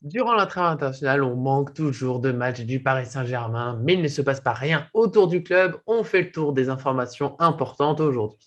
Durant la trêve internationale, on manque toujours de matchs du Paris Saint-Germain, mais il ne se passe pas rien autour du club. On fait le tour des informations importantes aujourd'hui.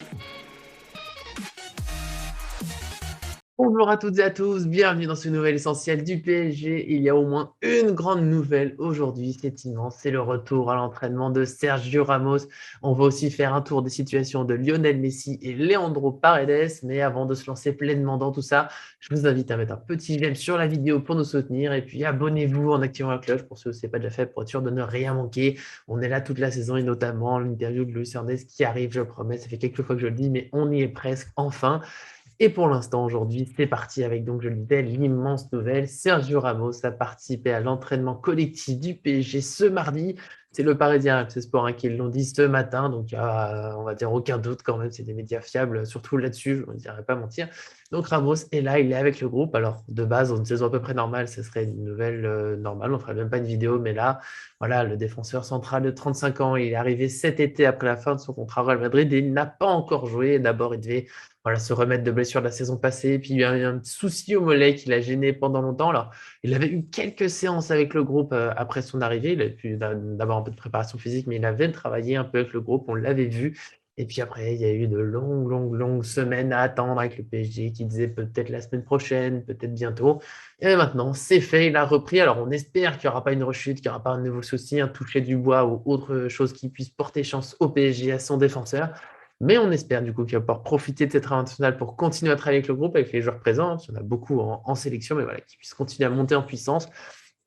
Bonjour à toutes et à tous, bienvenue dans ce nouvel essentiel du PSG. Il y a au moins une grande nouvelle aujourd'hui, c'est immense, c'est le retour à l'entraînement de Sergio Ramos. On va aussi faire un tour des situations de Lionel Messi et Leandro Paredes, mais avant de se lancer pleinement dans tout ça, je vous invite à mettre un petit j'aime sur la vidéo pour nous soutenir et puis abonnez-vous en activant la cloche pour ceux que ce n'est pas déjà fait pour être sûr de ne rien manquer. On est là toute la saison et notamment l'interview de Luis Hernandez qui arrive, je promets, ça fait quelques fois que je le dis, mais on y est presque enfin. Et pour l'instant, aujourd'hui, c'est parti avec, donc, je le disais, l'immense nouvelle. Sergio Ramos a participé à l'entraînement collectif du PSG ce mardi. C'est le Parisien FC Sport qui l'ont dit ce matin, donc il y a, on va dire, aucun doute quand même, c'est des médias fiables, surtout là-dessus, je ne dirais pas mentir. Donc Ramos est là, il est avec le groupe. Alors de base, dans une saison à peu près normale, ce serait une nouvelle normale, on ne ferait même pas une vidéo, mais là, voilà, le défenseur central de 35 ans, il est arrivé cet été après la fin de son contrat au Real Madrid et il n'a pas encore joué. D'abord, il devait voilà, se remettre de blessure de la saison passée. Puis il y a eu un petit souci au mollet qui l'a gêné pendant longtemps. Alors, il avait eu quelques séances avec le groupe après son arrivée. Il a pu d'abord un peu de préparation physique, mais il avait travaillé un peu avec le groupe. On l'avait vu. Et puis après, il y a eu de longues, longues, longues semaines à attendre avec le PSG qui disait peut-être la semaine prochaine, peut-être bientôt. Et maintenant, c'est fait, il a repris. Alors, on espère qu'il n'y aura pas une rechute, qu'il n'y aura pas un nouveau souci, un toucher du bois ou autre chose qui puisse porter chance au PSG, à son défenseur. Mais on espère du coup qu'il va pouvoir profiter de cette trêve internationale pour continuer à travailler avec le groupe, avec les joueurs présents, parce qu'il y en a beaucoup en sélection, mais voilà, qu'ils puissent continuer à monter en puissance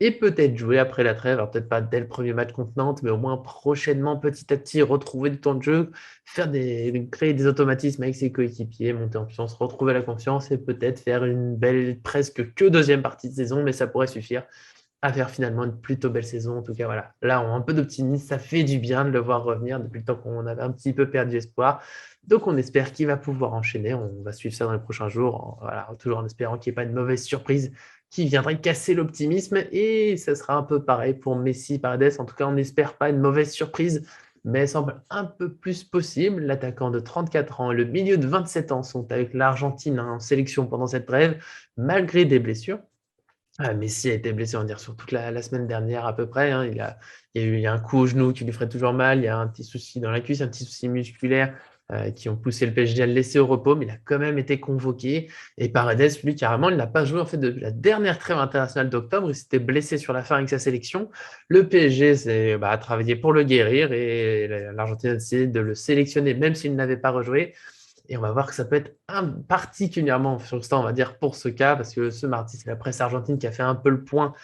et peut-être jouer après la trêve. Alors peut-être pas dès le premier match contre Nantes, mais au moins prochainement, petit à petit, retrouver du temps de jeu, créer des automatismes avec ses coéquipiers, monter en puissance, retrouver la confiance et peut-être faire une belle, presque que deuxième partie de saison, mais ça pourrait suffire à faire finalement une plutôt belle saison. En tout cas, voilà. Là, on a un peu d'optimisme. Ça fait du bien de le voir revenir depuis le temps qu'on avait un petit peu perdu espoir. Donc, on espère qu'il va pouvoir enchaîner. On va suivre ça dans les prochains jours. Voilà, toujours en espérant qu'il n'y ait pas une mauvaise surprise qui viendrait casser l'optimisme. Et ça sera un peu pareil pour Messi, Paredes. En tout cas, on n'espère pas une mauvaise surprise, mais semble un peu plus possible. L'attaquant de 34 ans et le milieu de 27 ans sont avec l'Argentine en sélection pendant cette trêve, malgré des blessures. Messi a été blessé, on va dire, sur toute la semaine dernière à peu près, hein. Il y a un coup au genou qui lui ferait toujours mal, il y a un petit souci dans la cuisse, un petit souci musculaire qui ont poussé le PSG à le laisser au repos, mais il a quand même été convoqué. Et Paredes, lui, carrément, il n'a pas joué en fait depuis la dernière trêve internationale d'octobre. Il s'était blessé sur la fin avec sa sélection. Le PSG a travaillé pour le guérir et l'Argentine a décidé de le sélectionner, même s'il n'avait pas rejoué. Et on va voir que ça peut être particulièrement frustrant, on va dire, pour ce cas, parce que ce mardi, c'est la presse argentine qui a fait un peu le point,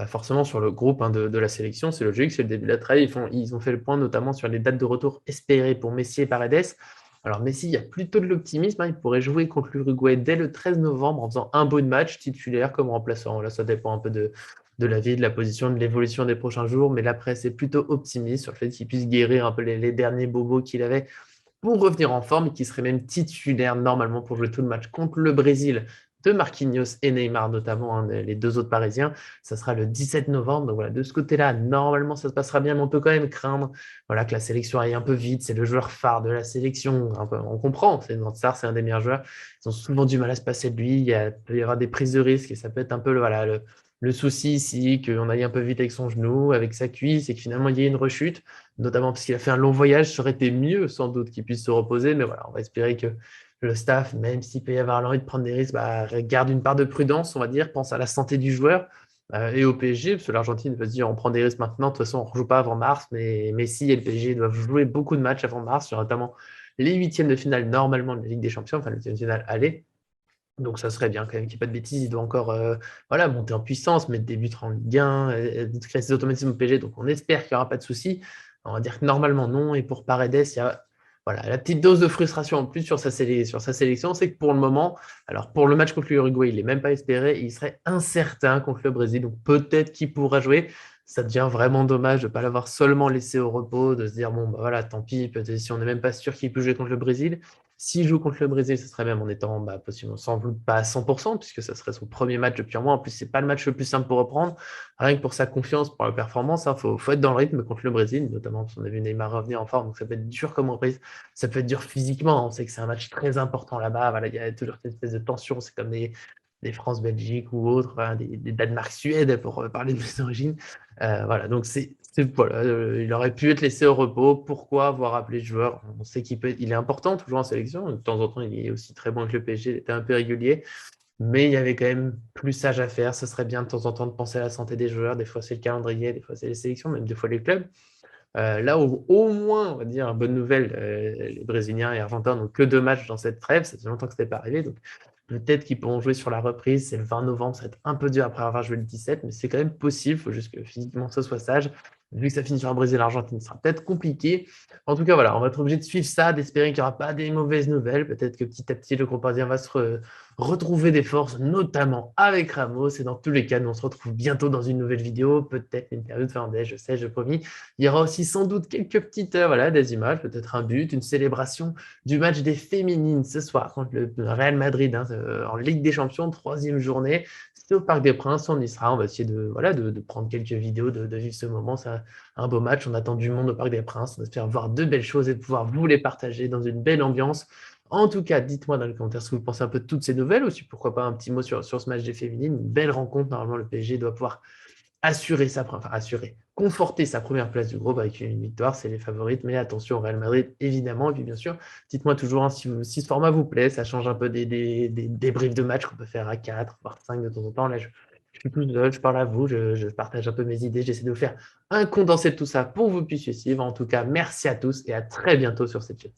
forcément, sur le groupe de la sélection. C'est logique, c'est le début de la trêve. Ils ont fait le point notamment sur les dates de retour espérées pour Messi et Paredes. Alors, Messi, il y a plutôt de l'optimisme, hein. Il pourrait jouer contre l'Uruguay dès le 13 novembre en faisant un beau match titulaire comme remplaçant. Là, ça dépend un peu de la vie, de la position, de l'évolution des prochains jours, mais la presse est plutôt optimiste sur le fait qu'il puisse guérir un peu les derniers bobos qu'il avait pour revenir en forme et qui serait même titulaire normalement pour jouer tout le match contre le Brésil de Marquinhos et Neymar notamment, hein, les deux autres Parisiens. Ça sera le 17 novembre. Donc voilà, de ce côté-là, normalement, ça se passera bien, mais on peut quand même craindre voilà, que la sélection aille un peu vite. C'est le joueur phare de la sélection. On comprend, c'est notre star, c'est un des meilleurs joueurs. Ils ont souvent du mal à se passer de lui. Peut y avoir des prises de risque et ça peut être un peu voilà, le souci ici, qu'on aille un peu vite avec son genou, avec sa cuisse et que finalement il y ait une rechute, notamment parce qu'il a fait un long voyage, ça aurait été mieux sans doute qu'il puisse se reposer, mais voilà, on va espérer que le staff, même s'il peut y avoir l'envie de prendre des risques, garde une part de prudence, on va dire, pense à la santé du joueur et au PSG, parce que l'Argentine va se dire on prend des risques maintenant, de toute façon on ne rejoue pas avant mars, mais Messi et le PSG doivent jouer beaucoup de matchs avant mars, sur notamment les huitièmes de finale normalement de la Ligue des Champions, enfin le huitième de finale aller. Donc ça serait bien quand même qu'il n'y ait pas de bêtises. Il doit encore voilà, monter en puissance, mettre des buts en Ligue 1, créer ses automatismes au PSG. Donc on espère qu'il n'y aura pas de soucis. On va dire que normalement non. Et pour Paredes, il y a voilà, la petite dose de frustration en plus sur sa sélection, c'est que pour le moment, alors pour le match contre l'Uruguay, il n'est même pas espéré. Il serait incertain contre le Brésil. Donc peut-être qu'il pourra jouer. Ça devient vraiment dommage de ne pas l'avoir seulement laissé au repos, de se dire bon, bah voilà, tant pis, peut-être si on n'est même pas sûr qu'il peut jouer contre le Brésil. S'il joue contre le Brésil, ce serait même en étant possiblement sans doute pas à 100%, puisque ça serait son premier match depuis un mois. En plus, c'est pas le match le plus simple pour reprendre. Rien que pour sa confiance, pour la performance, il faut être dans le rythme contre le Brésil, notamment parce qu'on a vu Neymar revenir en forme, donc ça peut être dur comme reprise. Ça peut être dur physiquement. On sait que c'est un match très important là-bas. Voilà, il y a toujours cette espèce de tension. C'est comme des France-Belgique ou autres, voilà, des Danemark-Suède pour parler de mes origines. Voilà, donc voilà, il aurait pu être laissé au repos. Pourquoi avoir appelé ce joueur? On sait il est important toujours en sélection. De temps en temps, il est aussi très bon avec le PSG, il était un peu régulier. Mais il y avait quand même plus sage à faire. Ce serait bien de temps en temps de penser à la santé des joueurs. Des fois, c'est le calendrier, des fois, c'est les sélections, même des fois les clubs. Là, au moins, on va dire, bonne nouvelle, les Brésiliens et Argentins n'ont que 2 matchs dans cette trêve. Ça fait longtemps que ce n'était pas arrivé. Donc, peut-être qu'ils pourront jouer sur la reprise. C'est le 20 novembre. Ça va être un peu dur après avoir joué le 17, mais c'est quand même possible. Il faut juste que physiquement, ça soit sage. Vu que ça finit sur un Brésil-Argentine, ce sera peut-être compliqué. En tout cas, voilà, on va être obligé de suivre ça, d'espérer qu'il n'y aura pas des mauvaises nouvelles. Peut-être que petit à petit, le groupe indien va retrouver des forces, notamment avec Ramos. Et dans tous les cas, nous, on se retrouve bientôt dans une nouvelle vidéo. Peut-être une interview de Fernandez, je sais, je promis. Il y aura aussi sans doute quelques petites voilà, des images, peut-être un but, une célébration du match des féminines ce soir contre le Real Madrid hein, en Ligue des Champions, 3e journée. C'est au Parc des Princes, on y sera. On va essayer de prendre quelques vidéos, de vivre ce moment. C'est un beau match. On attend du monde au Parc des Princes. On espère voir de belles choses et de pouvoir vous les partager dans une belle ambiance. En tout cas, dites-moi dans les commentaires ce que vous pensez un peu de toutes ces nouvelles, aussi pourquoi pas un petit mot sur ce match des féminines. Une belle rencontre. Normalement, le PSG doit pouvoir conforter sa première place du groupe avec une victoire, c'est les favorites, mais attention au Real Madrid, évidemment. Et puis bien sûr, dites-moi toujours hein, si ce format vous plaît, ça change un peu des débriefs de match qu'on peut faire à 4, voire 5 de temps en temps. Là, je suis tout seul, je parle à vous, je partage un peu mes idées, j'essaie de vous faire un condensé de tout ça pour que vous puissiez suivre. En tout cas, merci à tous et à très bientôt sur cette chaîne.